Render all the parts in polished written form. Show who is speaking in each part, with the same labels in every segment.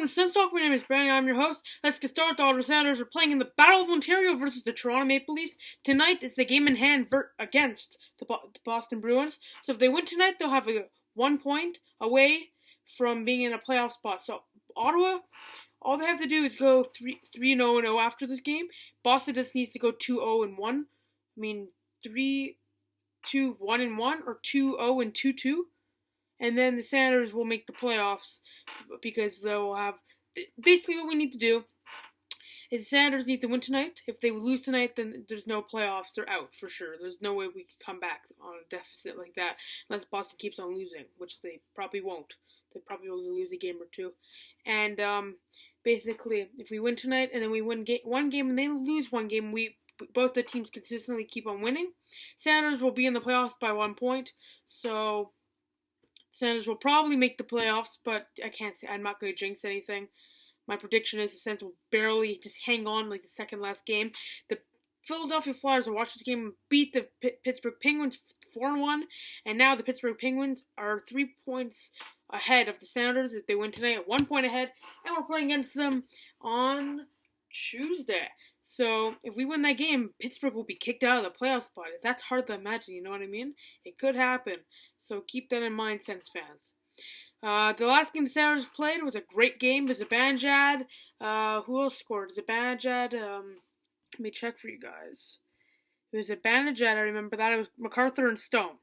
Speaker 1: welcome to SENS Talk. My name is Brandon. I'm your host. Let's get started. The Ottawa Senators are playing in the Battle of Ontario versus the Toronto Maple Leafs. Tonight is the game in hand against the Boston Bruins. So if they win tonight, they'll have a 1 point away from being in a playoff spot. So Ottawa, all they have to do is go 3-0-0 after this game. Boston just needs to go 2-0-1. I mean 3-2-1-1 or 2-0-2-2. And then the Senators will make the playoffs because they'll have... Basically what we need to do is the Senators need to win tonight. If they lose tonight, then there's no playoffs. They're out for sure. There's no way we can come back on a deficit like that unless Boston keeps on losing, which they probably won't. They probably will lose a game or two. And basically, if we win tonight and then we win one game and they lose one game, both the teams consistently keep on winning. Senators will be in the playoffs by 1 point. So Senators will probably make the playoffs, but I can't say. I'm not going to jinx anything. My prediction is the Senators will barely just hang on like the second last game. The Philadelphia Flyers will watch this game and beat the Pittsburgh Penguins 4-1, and now the Pittsburgh Penguins are 3 points ahead of the Senators if they win tonight, at 1 point ahead, and we're playing against them on Tuesday. So if we win that game, Pittsburgh will be kicked out of the playoff spot. That's hard to imagine, you know what I mean? It could happen. So keep that in mind, Sens fans. The last game the Senators played was a great game. It was Zibanejad. Who else scored? Zibanejad. Let me check for you guys. It was Zibanejad. I remember that. It was MacArthur and Stone.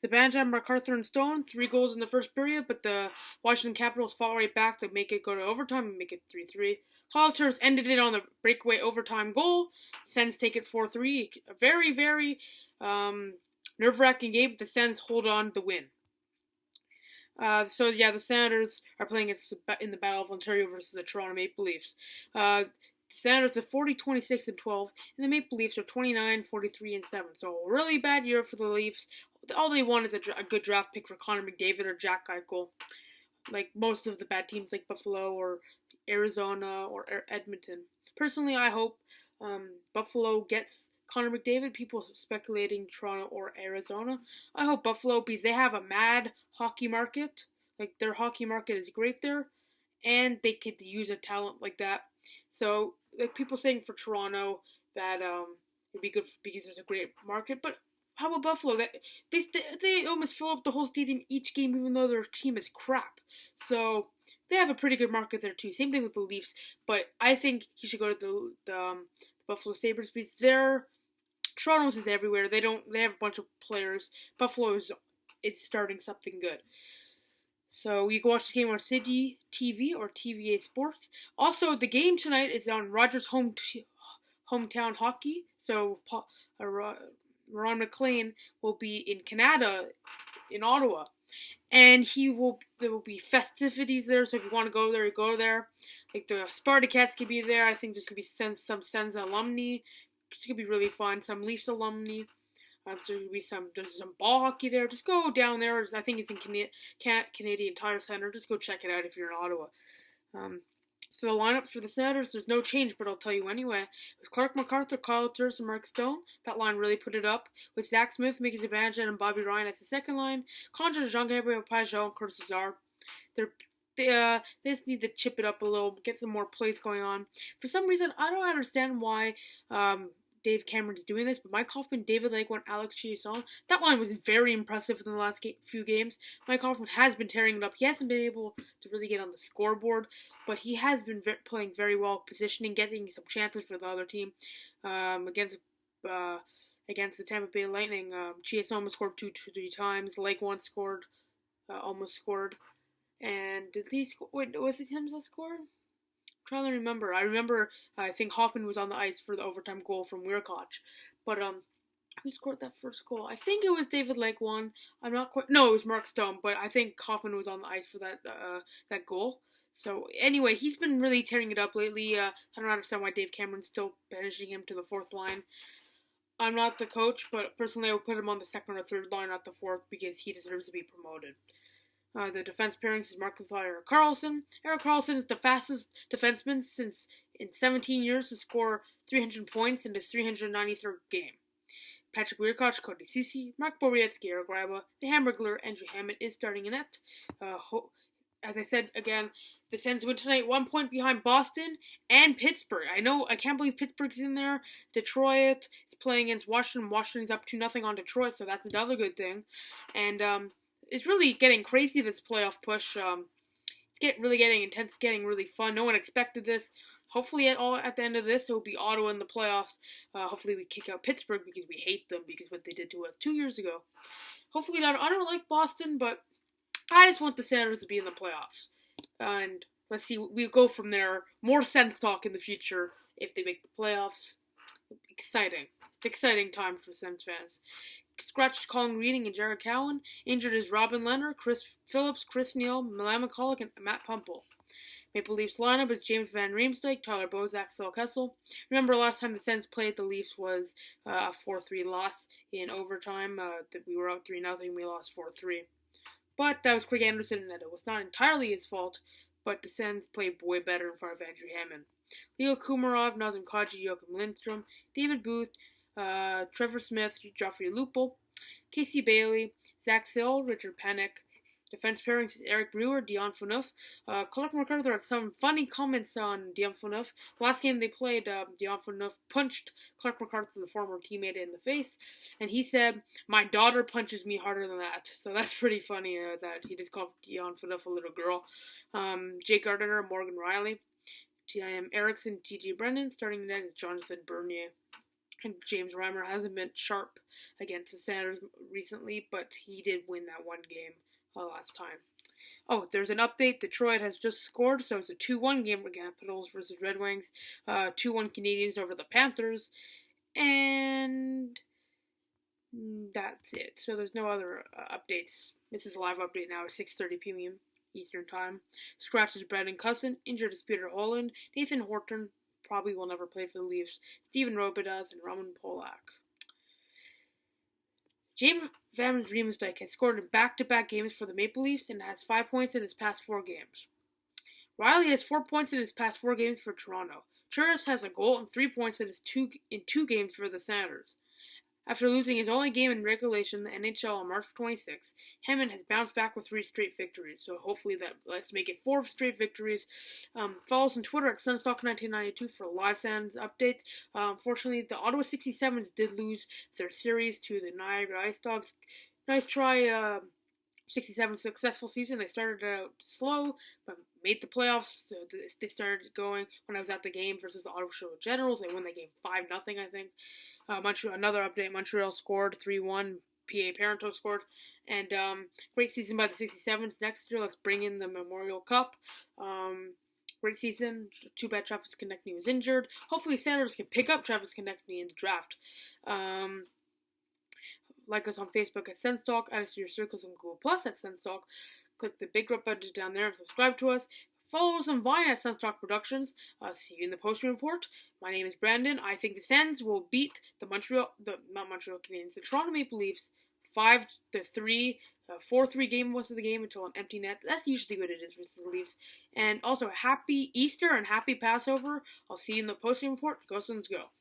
Speaker 1: Zibanejad, MacArthur, and Stone. 3 goals in the first period, but the Washington Capitals fought right back to make it go to overtime and make it 3-3. Halters ended it on the breakaway overtime goal. Sens take it 4-3. A very, very nerve-wracking game, but the Sens hold on to win. The Senators are playing in the Battle of Ontario versus the Toronto Maple Leafs. The Senators are 40-26-12, and the Maple Leafs are 29-43-7. So a really bad year for the Leafs. All they want is a good draft pick for Connor McDavid or Jack Eichel, like most of the bad teams like Buffalo or Arizona or Edmonton. Personally, I hope Buffalo gets Connor McDavid. People speculating Toronto or Arizona. I hope Buffalo, because they have a mad hockey market. Like, their hockey market is great there, and they could use a talent like that. So, like, people saying for Toronto that it'd be good because there's a great market, but how about Buffalo? They almost fill up the whole stadium each game, even though their team is crap. So they have a pretty good market there too. Same thing with the Leafs, but I think he should go to the Buffalo Sabres because Toronto's is everywhere. They have a bunch of players. Buffalo is starting something good. So you can watch this game on City TV or TVA Sports. Also, the game tonight is on Rogers' hometown hockey. So Ron McLean will be in Canada, in Ottawa, and there will be festivities there. So if you want to go there, you go there. Like the Spartacats could be there. I think there's gonna be some Sens alumni. It's gonna be really fun. Some Leafs alumni. There's some ball hockey there. Just go down there. I think it's in Canadian Tire Center. Just go check it out if you're in Ottawa. So the lineup for the Senators, there's no change, but I'll tell you anyway. With Clark MacArthur, Kyle Turris, and Mark Stone, that line really put it up. With Zach Smith, Mickey Zibanejad, and Bobby Ryan as the second line. Conjure, Jean-Gabriel Pageau, and Curtis Lazar. They just need to chip it up a little, get some more plays going on. For some reason, I don't understand why Dave Cameron is doing this, but Mike Hoffman, David Lakewood, Alex Chiasson, that line was very impressive in the last few games. Mike Hoffman has been tearing it up. He hasn't been able to really get on the scoreboard, but he has been playing very well, positioning, getting some chances for the other team. Against the Tampa Bay Lightning, Chiasson almost scored 2-3 times. Lakewood almost scored. And did he score? Wait, was it him that scored? I'm trying to remember. I think Hoffman was on the ice for the overtime goal from Weirkoch. But who scored that first goal? I think it was David Lakewood. I'm not quite. No, it was Mark Stone. But I think Hoffman was on the ice for that goal. So anyway, he's been really tearing it up lately. I don't understand why Dave Cameron's still banishing him to the fourth line. I'm not the coach, but personally I would put him on the second or third line, not the fourth, because he deserves to be promoted. The defense pairings is Mark McFly and Erik Karlsson. Erik Karlsson is the fastest defenseman in 17 years to score 300 points in his 393rd game. Patrick Weirkoch, Cody Ceci, Mark Borowiecki, Eric Graba, the Hamburglar, Andrew Hammond is starting in net. as I said again, the Sens win tonight, 1 point behind Boston and Pittsburgh. I can't believe Pittsburgh's in there. Detroit is playing against Washington. Washington's up 2-0 on Detroit, so that's another good thing. And it's really getting crazy, this playoff push. It's really getting intense, getting really fun. No one expected this. Hopefully at the end of this, it will be Ottawa in the playoffs. Hopefully we kick out Pittsburgh because we hate them because what they did to us 2 years ago. Hopefully not. I don't like Boston, but I just want the Senators to be in the playoffs. And let's see, we'll go from there. More Sens talk in the future if they make the playoffs. Exciting. It's an exciting time for Sens fans. Scratched Colin Reading and Jared Cowan. Injured is Robin Leonard, Chris Phillips, Chris Neal, Milan McCulloch, and Matt Pumple. Maple Leafs lineup is James Van Riemsdyk, Tyler Bozak, Phil Kessel. Remember last time the Sens played the Leafs was a 4-3 loss in overtime. That we were up 3-0, we lost 4-3. But that was Craig Anderson, and it was not entirely his fault, but the Sens played way better in front of Andrew Hammond. Leo Kumarov, Nazem Kadri, Joachim Lindstrom, David Booth, Trevor Smith, Joffrey Lupul, Casey Bailey, Zach Sill, Richard Panik. Defense pairings is Eric Brewer, Dion Phaneuf. Clark MacArthur had some funny comments on Dion Phaneuf. Last game they played, Dion Phaneuf punched Clark MacArthur, the former teammate, in the face, and he said, "My daughter punches me harder than that." So that's pretty funny that he just called Dion Phaneuf a little girl. Jake Gardiner, Morgan Riley, T.I.M. Erickson, T.J. Brennan. Starting net is Jonathan Bernier. And James Reimer hasn't been sharp against the Senators recently, but he did win that one game last time. Oh, there's an update. Detroit has just scored, so it's a 2-1 game for Capitals versus Red Wings. 2-1 Canadiens over the Panthers. And that's it. So there's no other updates. This is a live update now at 6:30 p.m. Eastern Time. Scratch is Brandon Cusson. Injured is Peter Holland. Nathan Horton probably will never play for the Leafs. Steven Robidas and Roman Polak. James Van Riemsdyk has scored in back-to-back games for the Maple Leafs and has 5 points in his past 4 games. Riley has 4 points in his past 4 games for Toronto. Churras has a goal and 3 points in 2 games for the Senators. After losing his only game in regulation in the NHL on March 26, Hammond has bounced back with 3 straight victories. So hopefully let's make it 4 straight victories. Follow us on Twitter at Sunstalk1992 for live Sens updates. Unfortunately, the Ottawa 67s did lose their series to the Niagara Ice Dogs. Nice try, 67 successful season. They started out slow, but made the playoffs. So they started going when I was at the game versus the Ottawa Generals. They won that game 5-0, I think. Another update, Montreal scored 3-1, P.A. Parento scored, and great season by the 67s. Next year, let's bring in the Memorial Cup. Great season. Too bad Travis Konechny was injured. Hopefully Senators can pick up Travis Konechny in the draft. Like us on Facebook at SensTalk, add us to your circles on Google Plus at SensTalk. Click the big red button down there and subscribe to us. Follow us on Vine at SensTalk Productions. See you in the post report. My name is Brandon. I think the Sens will beat the Toronto Maple Leafs 5-3, 4-3 game most of the game until an empty net. That's usually what it is with the Leafs. And also, happy Easter and happy Passover. I'll see you in the post report. Go Sens, go.